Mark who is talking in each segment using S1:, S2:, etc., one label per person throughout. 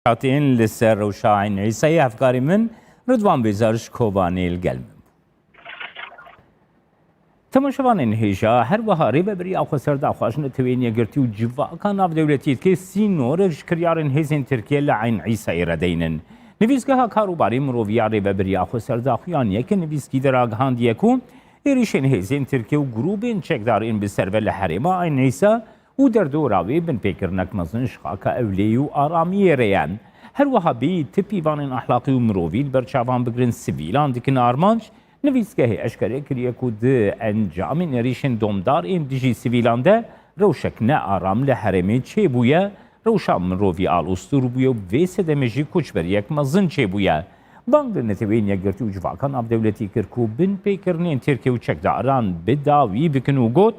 S1: هاتین لسر و شاعین عیسی افکاری من رضوان بیزارش کوبانی الگلم تماشاوان هیجا هر وهاری ببری آخو سرد آخوش نتوینی گرتی و جوا کان آف دولتیت که سینورش کریارن هیزن ترکیه لعین عیسی ردینن نویسگاه کاروباری مرویاری ببری آخو سرد آخویان یک نویسگی در آگهاند یکو ایریشن هیزن ترکیه و گروبین چکدارین بسرول حریما عین عیسی و در دوراوی بن پیکرنک مزن شخاکا اولی و آرامی ریان هر وهابی تپیوان اخلاقی و مروویل برچاوان بگرن سیویلان دکن آرمانج نویسگاه اشکره کریه که ده انجام نریشن دومدار این دیجی سیویلان ده روشک نه آرام لحرمی چه بویا روشام مرووی آلوستور بویا و ویسه دمجی کچ بر یک مزن چه بویا بانگ نتوین یگرتی و جواکان آف دولتی کرکو بن پیکرنین ترکیه و چکداران بداوی بکن و گوت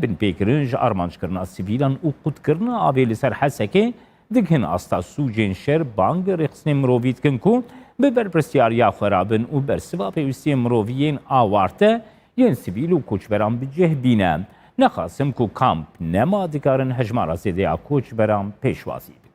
S1: بن پیکرنج آرمانج کرنا سیویلان و قد کرنا آبیل سر حسکه دکن استا سوجین شر بانگ رخصن مروویت کن کو ببر پرسیاریا خرابن و بر سوا پیوستی مروویین آوارته ین سیویل و کوچبران بجه بینه نخاسم کو کامپ نما دکارن هجمارا زیده کوچبران پیشوازی بکن.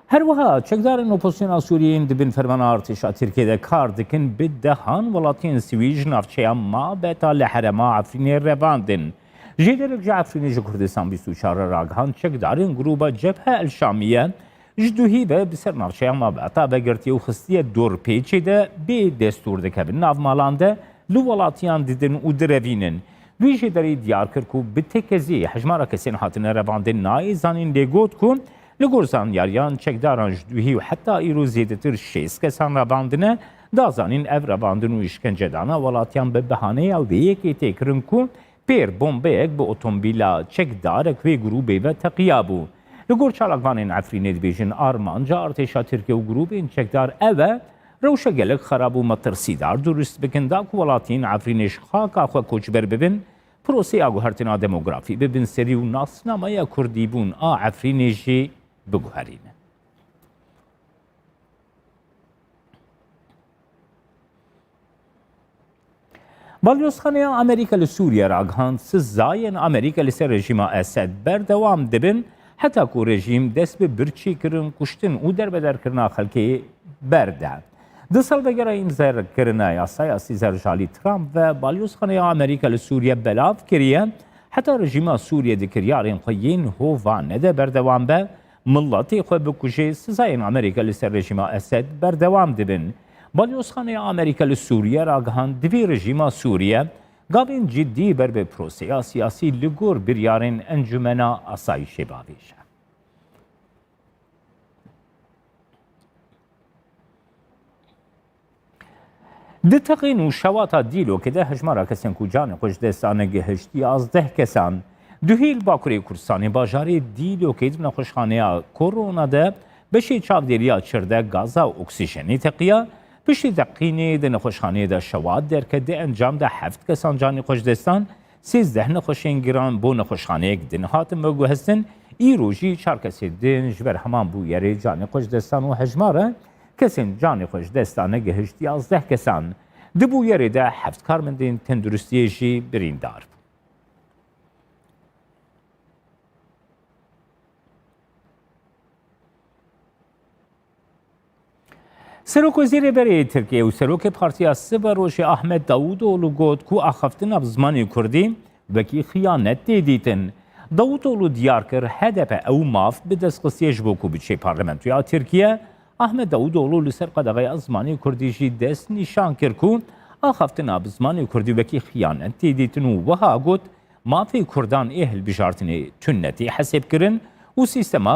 S1: هر وها چکدارن اپوزیسیون سوریین دبن فرمان ارتشا ترکیه ده کار دکن بدهان ولاتین سویج نافچه ما بتا لحرما عفرین رواندن. جدرک جعفرین کردستان 24 راگهان چکدارن گروبا جبهه الشامیه جدوهی به بسر نافچه ما بتا بگرتی و خستی دور پیچه ده به دستور دکبن ناو مالانده لو ولاتیان دیدن و دروینن. دوی جدری دیار کرکو بتکزی حجمارا کسین هاتن رواندن نای زانین لگوت کن لگرزان یاریان چکداران جدوهی و حتی ایرو زیدتر 6 کسان رواندنه دازانین او رواندن و اشکنجه دانا ولاتیان به بهانه او به یکی تکرن کن پیر بومبیک به اتومبیلا چکدارک و گروبی و تقیابو. لگر چالاکوانین عفرینه دیویژن آرمانجا ارتشا ترکیه و گروبین چکدار اوه روشه گلک خراب و مترسیدار درست بکن دا که ولاتین عفرینش خاک آخوا کوچبر ببین پروسی آگو هرتنا دموگرافی ببین سری و ناسنامه کردی بون عفرینشی بگوهرینه. بالیوزخانه امریکا لسوریه راگهاند سزاین امریکا لسر رژیم اسد بردوام دبن حتی که رژیم دست به برچی کرن کشتن و در بدر کرنا خلکی برده. 2 سال بگره این زر کرنا یا سیاسی زرجالی ترامپ و بالیوزخانه امریکا لسوریه بلاف کریه حتی رژیم سوریه دکریارین خیین هوا نده بردوام به ملتی خو بکوچه سزاین امریکا لسر رژیم اسد بردوام دبن. بالیوزخانه امریکا لسوریه راگهاند دوی رژیم سوریه گاوین جدی بر به پروسیا سیاسی لگور بریارین انجمنا آسایش باویشه. دتقین و شواتا دیلو که ده هجمارا کسین کجان خوش دستانه گهشتی 11 کسان دوهیل باکوری کردستانی باجاری دیلو که دبن خوشخانه کرونا ده بشی چاودیریا چرده گازا و اکسیژنی تقیه پشتی دقیقی ده نخوشخانه ده شواد در که ده انجام ده 7 کسان جانی خوش دستان 13 نخوشین گران بو نخوشخانه یک دن هاتم بگو هستن ای روژی 4 کسی دن جبر همان بو یری جانی خوش دستان و هجماره کسین جانی خوش دستانه گهشتی 11 کسان ده بو یری ده 7 کارمندین تندرستیشی بریندار. سروک وزیر بری ترکیه و سروک پارتیا سبروش احمد داوودوغلو گفت که آخفتن زمانی کردی وکی خیانت دیدن. داوودوغلو دیار کرد هدف او ماف به دستخواسیش بکو بچه پارلمانتویا ترکیه احمد داوودوغلو لسر قدغه زمانی کردی جی دست نشان کرد که آخفتن زمانی کردی وکی خیانت دیدن و وها گفت مافی کردان اهل بجارتنی تنتی حساب کرن و سیستما